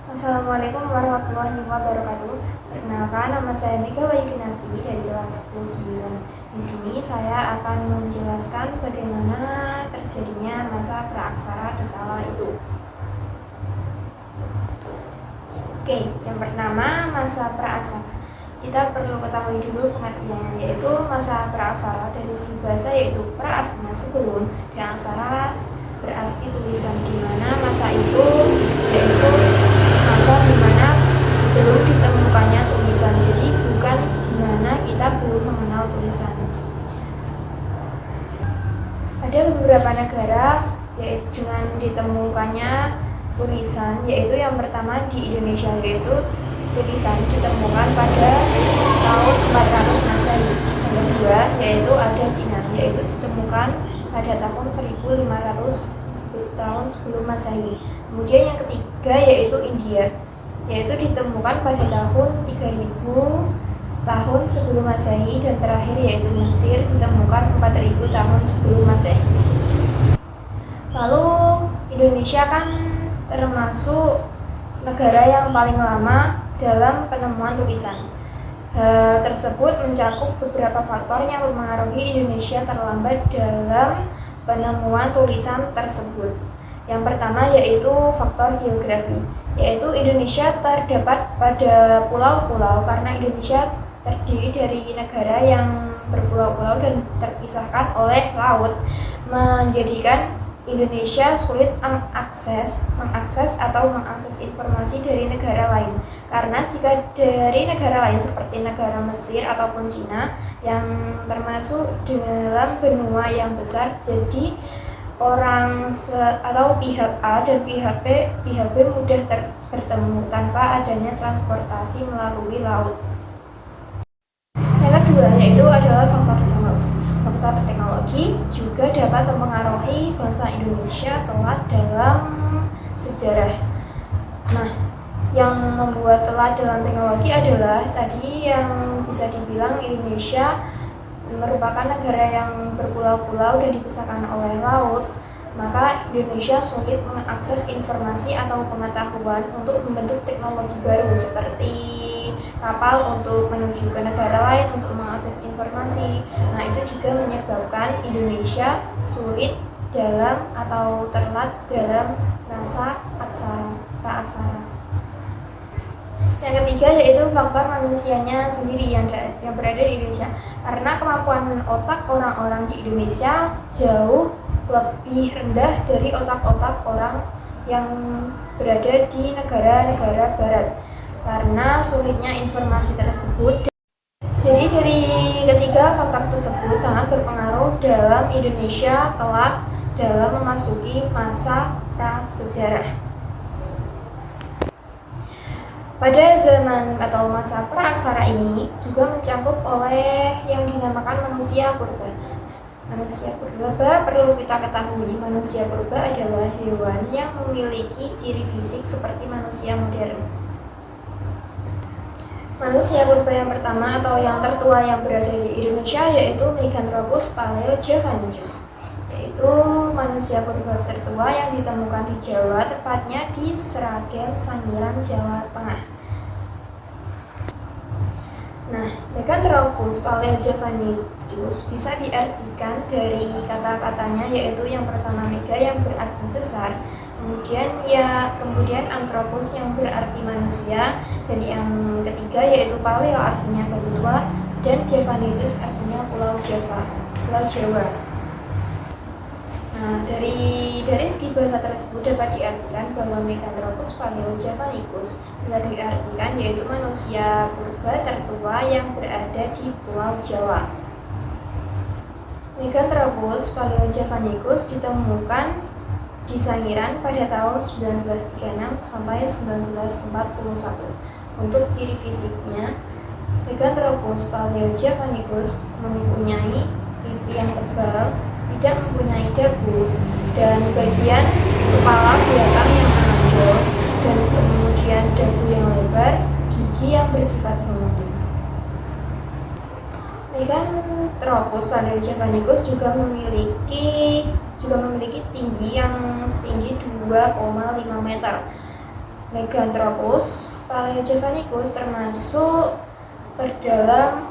Assalamualaikum warahmatullahi wabarakatuh. Perkenalkan, nama saya Mega Wayu Kinasti dari kelas 10-9. Di sini saya akan menjelaskan bagaimana terjadinya masa praaksara di kala itu. Oke, yang pertama masa praaksara. Kita perlu ketahui dulu pengertiannya, yaitu masa praaksara dari segi bahasa yaitu pra artinya sebelum, dan aksara berarti tulisan, di mana masa itu yaitu masa dimana sebelum ditemukannya tulisan, jadi bukan dimana kita belum mengenal tulisan. Ada beberapa negara yaitu dengan ditemukannya tulisan, yaitu yang pertama di Indonesia, yaitu tulisan ditemukan pada tahun 400 Masehi. Yang kedua yaitu ada Cina, yaitu ditemukan pada tahun 1500 tahun sebelum Masehi. Kemudian yang ketiga yaitu India, yaitu ditemukan pada tahun 3000 tahun sebelum Masehi, dan terakhir yaitu Mesir, ditemukan 4000 tahun sebelum Masehi. Lalu Indonesia kan termasuk negara yang paling lama dalam penemuan tulisan. Hal tersebut mencakup beberapa faktor yang mempengaruhi Indonesia terlambat dalam penemuan tulisan tersebut. Yang pertama yaitu faktor geografi, yaitu Indonesia terdapat pada pulau-pulau karena Indonesia terdiri dari negara yang berpulau-pulau dan terpisahkan oleh laut, menjadikan Indonesia sulit mengakses informasi dari negara lain. Karena jika dari negara lain seperti negara Mesir ataupun Cina yang termasuk dalam benua yang besar, jadi orang atau pihak A dan pihak B mudah bertemu tanpa adanya transportasi melalui laut. Yang kedua yaitu adalah faktor teknologi. Faktor teknologi juga dapat mempengaruhi bangsa Indonesia telat dalam sejarah. Nah, yang membuat telat dalam teknologi adalah tadi yang bisa dibilang Indonesia merupakan negara yang berpulau-pulau dan dipisahkan oleh laut, maka Indonesia sulit mengakses informasi atau pengetahuan untuk membentuk teknologi baru seperti kapal untuk menuju ke negara lain untuk mengakses informasi. Nah, itu juga menyebabkan Indonesia sulit dalam atau telat dalam masa praaksara. Yang ketiga yaitu faktor manusianya sendiri yang berada di Indonesia. Karena kemampuan otak orang-orang di Indonesia jauh lebih rendah dari otak-otak orang yang berada di negara-negara barat. Karena sulitnya informasi tersebut. Jadi dari ketiga faktor tersebut sangat berpengaruh dalam Indonesia telat dalam memasuki masa prasejarah. Pada zaman atau masa praaksara ini juga mencakup oleh yang dinamakan manusia purba. Manusia purba perlu kita ketahui, manusia purba adalah hewan yang memiliki ciri fisik seperti manusia modern. Manusia purba yang pertama atau yang tertua yang berada di Indonesia yaitu Meganthropus paleojavanicus, yaitu manusia purba tertua yang ditemukan di Jawa, tepatnya di Sragen, Sangiran, Jawa Tengah. Nah, Meganthropus paleojavanicus bisa diartikan dari kata-katanya, yaitu yang pertama mega yang berarti besar, kemudian anthropos yang berarti manusia, dan yang ketiga yaitu paleo artinya batu tua, dan javanicus artinya pulau Jawa. Nah, dari segi bahasa tersebut dapat diartikan bahwa Meganthropus paleojavanicus bisa diartikan yaitu manusia purba tertua yang berada di Pulau Jawa. Meganthropus paleojavanicus ditemukan di Sangiran pada tahun 1936 sampai 1941. Untuk ciri fisiknya, Meganthropus paleojavanicus mempunyai pipi yang tebal, tidak mempunyai dagu, dan bagian kepala belakang yang menonjol, dan kemudian dagu yang lebar, gigi yang bersifat mengembang. Meganthropus paleojavanicus juga memiliki tinggi yang setinggi 2,5 meter. Meganthropus paleojavanicus termasuk berdalam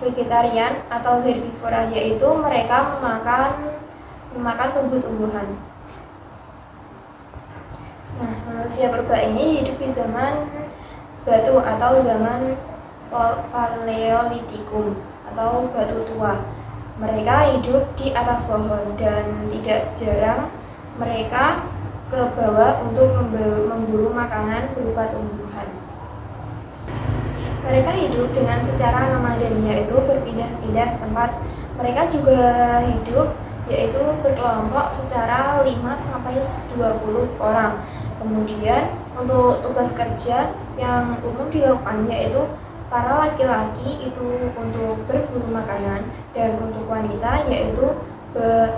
vegetarian atau herbivora, yaitu mereka memakan tumbuh-tumbuhan. Nah, manusia purba ini hidup di zaman batu atau zaman Paleolitikum atau batu tua. Mereka hidup di atas pohon dan tidak jarang mereka ke bawah untuk memburu makanan berupa tumbuhan. Mereka hidup dengan secara nomaden, yaitu berpindah-pindah tempat. Mereka juga hidup yaitu berkelompok secara 5-20 orang. Kemudian untuk tugas kerja yang umum dilakukan yaitu para laki-laki itu untuk berburu makanan dan untuk wanita yaitu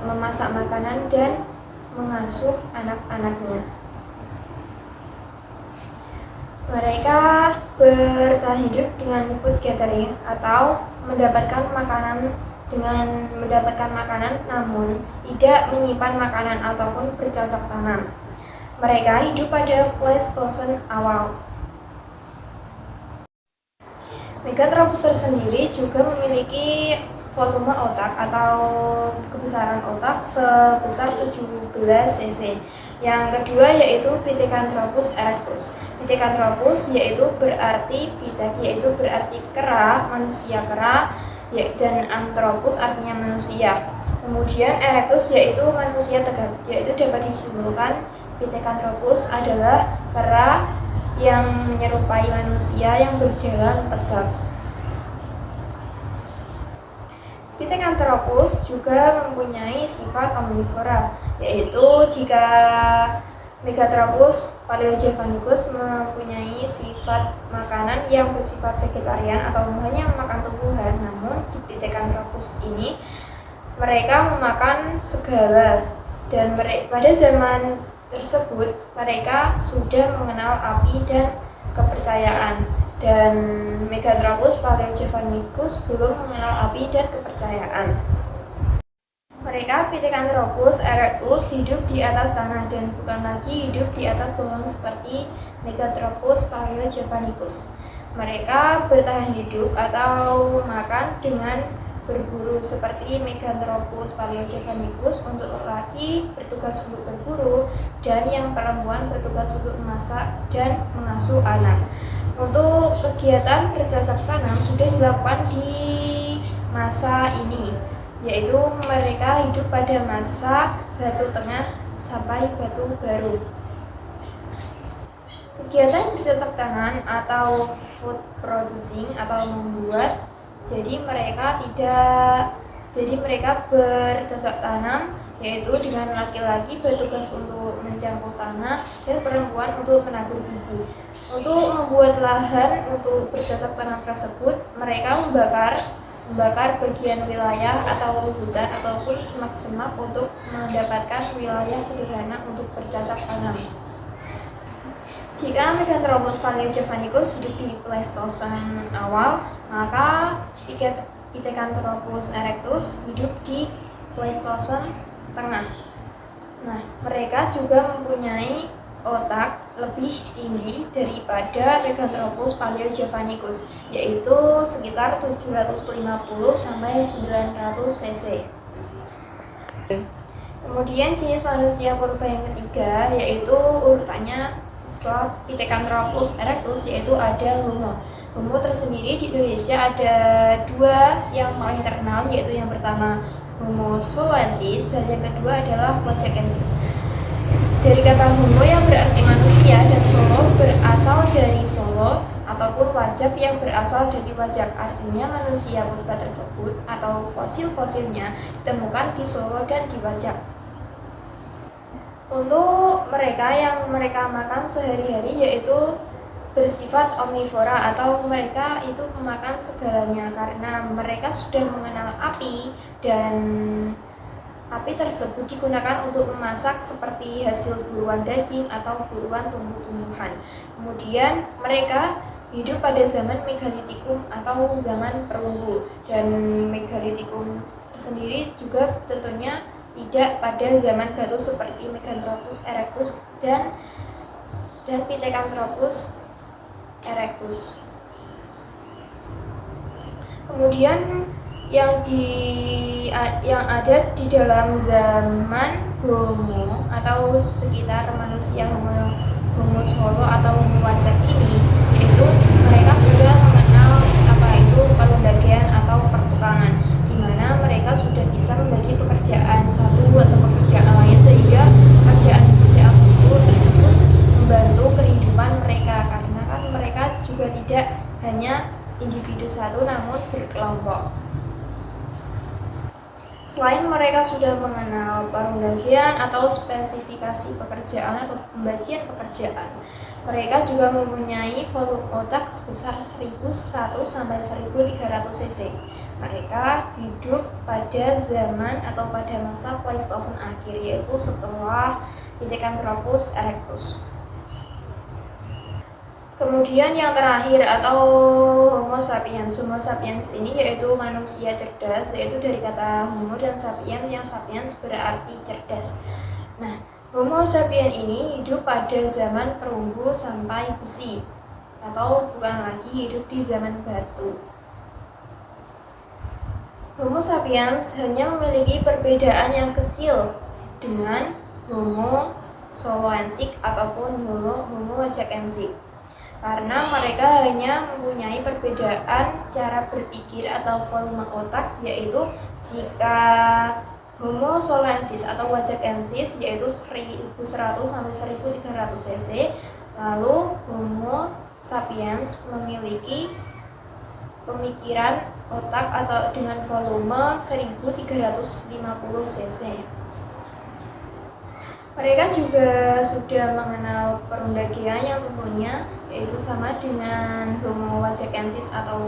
memasak makanan dan mengasuh anak-anaknya. Mereka bertahan hidup dengan food gathering atau mendapatkan makanan namun tidak menyimpan makanan ataupun bercocok tanam. Mereka hidup pada Pleistocene awal. Meganthropus tersendiri juga memiliki volume otak atau kebesaran otak sebesar 17 cc. Yang kedua yaitu Pithecanthropus erectus. Pithecanthropus yaitu berarti kera, manusia kera, dan anthropus artinya manusia. Kemudian erectus yaitu manusia tegak, yaitu dapat disimpulkan Pithecanthropus adalah kera yang menyerupai manusia yang berjalan tegak. Pithecanthropus juga mempunyai sifat omnivora, yaitu jika Meganthropus paleojavanicus mempunyai sifat makanan yang bersifat vegetarian atau hanya memakan tumbuhan, namun di Pithecanthropus ini mereka memakan segala, dan pada zaman tersebut mereka sudah mengenal api dan kepercayaan, dan Meganthropus paleojavanicus belum mengenal api dan kepercayaan. Mereka Pithecanthropus erectus hidup di atas tanah dan bukan lagi hidup di atas pohon seperti Meganthropus paleojavanicus. Mereka bertahan hidup atau makan dengan berburu seperti Meganthropus paleojavanicus. Untuk laki bertugas untuk berburu dan yang perempuan bertugas untuk memasak dan mengasuh anak. Untuk kegiatan bercocok tanam sudah dilakukan di masa ini, yaitu mereka hidup pada masa batu tengah sampai batu baru. Kegiatan bercocok tanam atau food producing atau membuat, jadi mereka bercocok tanam, yaitu dengan laki-laki bertugas untuk mencampur tanah dan perempuan untuk menabur biji. Untuk membuat lahan untuk bercocok tanam tersebut, mereka membakar bagian wilayah atau hutan ataupun semak-semak untuk mendapatkan wilayah sederhana untuk bercocok tanam. Jika Meganthropus paleojavanicus hidup di Pleistocene awal, maka Pithecanthropus erectus hidup di Pleistocene tengah. Nah, mereka juga mempunyai otak lebih tinggi daripada Meganthropus paleojavanicus, yaitu sekitar 750 sampai 900 cc. Kemudian jenis manusia purba yang ketiga yaitu urutannya setelah Pithecanthropus erectus yaitu ada Homo. Homo tersendiri di Indonesia ada dua yang paling terkenal, yaitu yang pertama Homo soloensis dan yang kedua adalah Wajakensis. Dari kata Homo yang berarti manusia dan Solo berasal dari Solo ataupun Wajak yang berasal dari Wajak, artinya manusia purba tersebut atau fosil-fosilnya ditemukan di Solo dan di Wajak. Untuk mereka yang mereka makan sehari-hari yaitu bersifat omnivora atau mereka itu memakan segalanya karena mereka sudah mengenal api dan api tersebut digunakan untuk memasak seperti hasil buruan daging atau buruan tumbuh-tumbuhan. Kemudian mereka hidup pada zaman Megalitikum atau zaman perunggu, dan Megalitikum sendiri juga tentunya tidak pada zaman batu seperti Meganthropus erectus dan dan Pithecanthropus erectus. Kemudian yang ada di dalam zaman Homo atau sekitar manusia Homo solo atau Homo wajak ini, yaitu mereka sudah mengenal apa itu perundagian atau pertukangan, di mana mereka sudah bisa membagi pekerjaan satu atau pekerjaan lain, sehingga pekerjaan tersebut membantu kehidupan mereka, karena kan mereka juga tidak hanya individu satu namun berkelompok. Selain mereka sudah mengenal perundagian atau spesifikasi pekerjaan atau pembagian pekerjaan, mereka juga mempunyai volume otak sebesar 1100 sampai 1300 cc. Mereka hidup pada zaman atau pada masa Pleistosen akhir, yaitu setelah Pithecanthropus erectus. Kemudian yang terakhir atau Homo sapiens. Homo sapiens ini yaitu manusia cerdas, yaitu dari kata homo dan sapiens, yang sapiens berarti cerdas. Nah, Homo sapiens ini hidup pada zaman perunggu sampai besi, atau bukan lagi hidup di zaman batu. Homo sapiens hanya memiliki perbedaan yang kecil dengan Homo soloensis ataupun Homo wajakensis, karena mereka hanya mempunyai perbedaan cara berpikir atau volume otak, yaitu jika Homo soloensis atau wajakensis yaitu 1100 sampai 1300 cc, lalu Homo sapiens memiliki pemikiran otak atau dengan volume 1350 cc. Mereka juga sudah mengenal perundagian yang tentunya yaitu sama dengan Homo wajakensis atau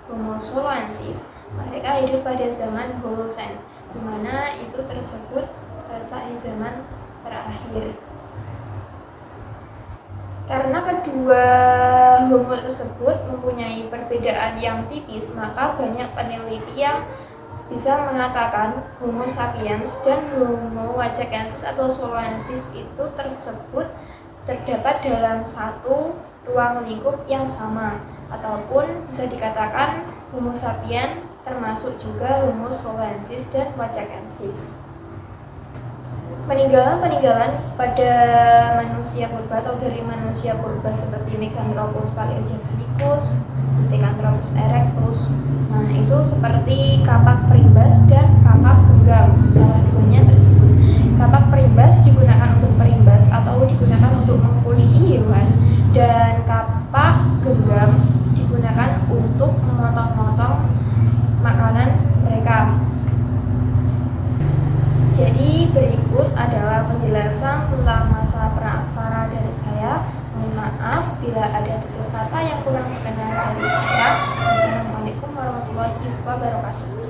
Homo soloensis. Mereka hidup pada zaman Holocene, di mana itu tersebut terletak di zaman terakhir. Karena kedua homo tersebut mempunyai perbedaan yang tipis, maka banyak peneliti yang bisa mengatakan Homo sapiens dan Homo wajakensis atau soloensis itu tersebut terdapat dalam satu ruang lingkup yang sama, ataupun bisa dikatakan Homo sapiens termasuk juga Homo soloensis dan wajakensis. Peninggalan pada manusia purba atau dari manusia purba seperti Meganthropus paleojavanicus, Pithecanthropus erectus, nah itu seperti kapak perimbas dan kapak genggam. Salah duanya tersebut. Kapak perimbas digunakan untuk perimbas atau digunakan untuk mengkuliti hewan, dan kapak genggam digunakan untuk memotong-motong makanan mereka. Jadi berikut adalah penjelasan tentang masa praaksara dari saya. Mohon maaf bila ada tutur kata yang kurang berkenan dari saya. Wassalamualaikum warahmatullahi wabarakatuh.